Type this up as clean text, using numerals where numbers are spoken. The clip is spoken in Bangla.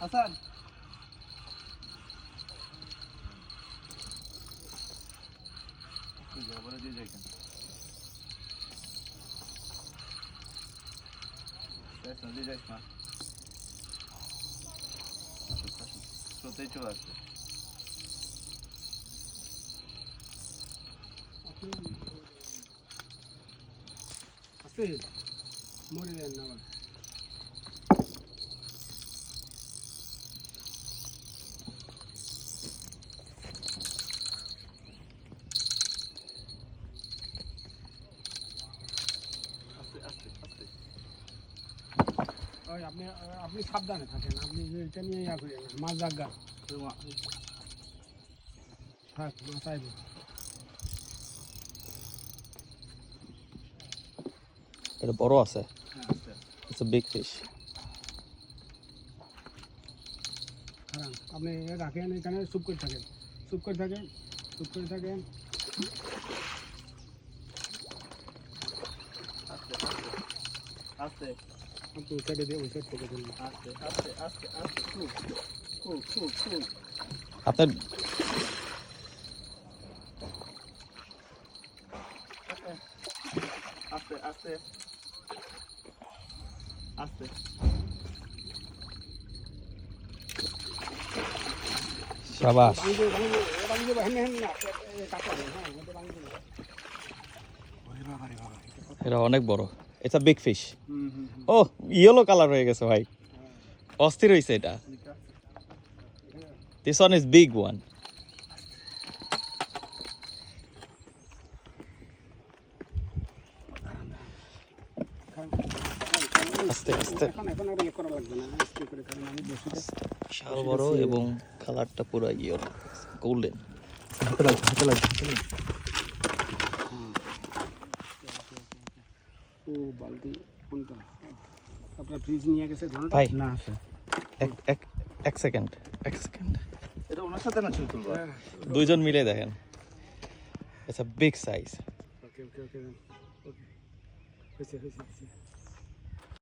হাসান বলে দিয়ে যাই কেন দিয়ে যাইস না স্রোতেই চলে আসবে মরে যান না আবার আপনি আপনি সাবধানে থাকেন আপনি এটা নিয়ে ইয়া করেন না মাছ জাগা থাক মাথায় এটা বড় আছে ইটস আ বিগ ফিশ আপনি রাখেন এখানে চুপ করে থাকেন চুপ করে থাকেন চুপ করে থাকেন আস্তে আপনি ওই সাইডে দিয়ে ওই সাইড থেকে দিন আস্তে আস্তে আস্তে আস্তে খুব খুব খুব খুব আপনার আস্তে আস্তে আস্তে শাবাশ এটা অনেক বড় ইটস আ বিগ ফিশ ও ইয়েলো কালার হয়ে গেছে ভাই অস্থির হয়েছে এটা this one is big one আস্তে আস্তে বিশাল বড় এবং কালারটা পুরো ইয়েলো গোল্ডেন ও বালতি কোনটা আপনার ফ্রিজ নিয়ে গেছে ভাই না আছে এক সেকেন্ড এটা ওনার সাথে না ছবি তুলবো দুইজন মিলে দেখেন it's a big size okay okay okay okay হয়েছে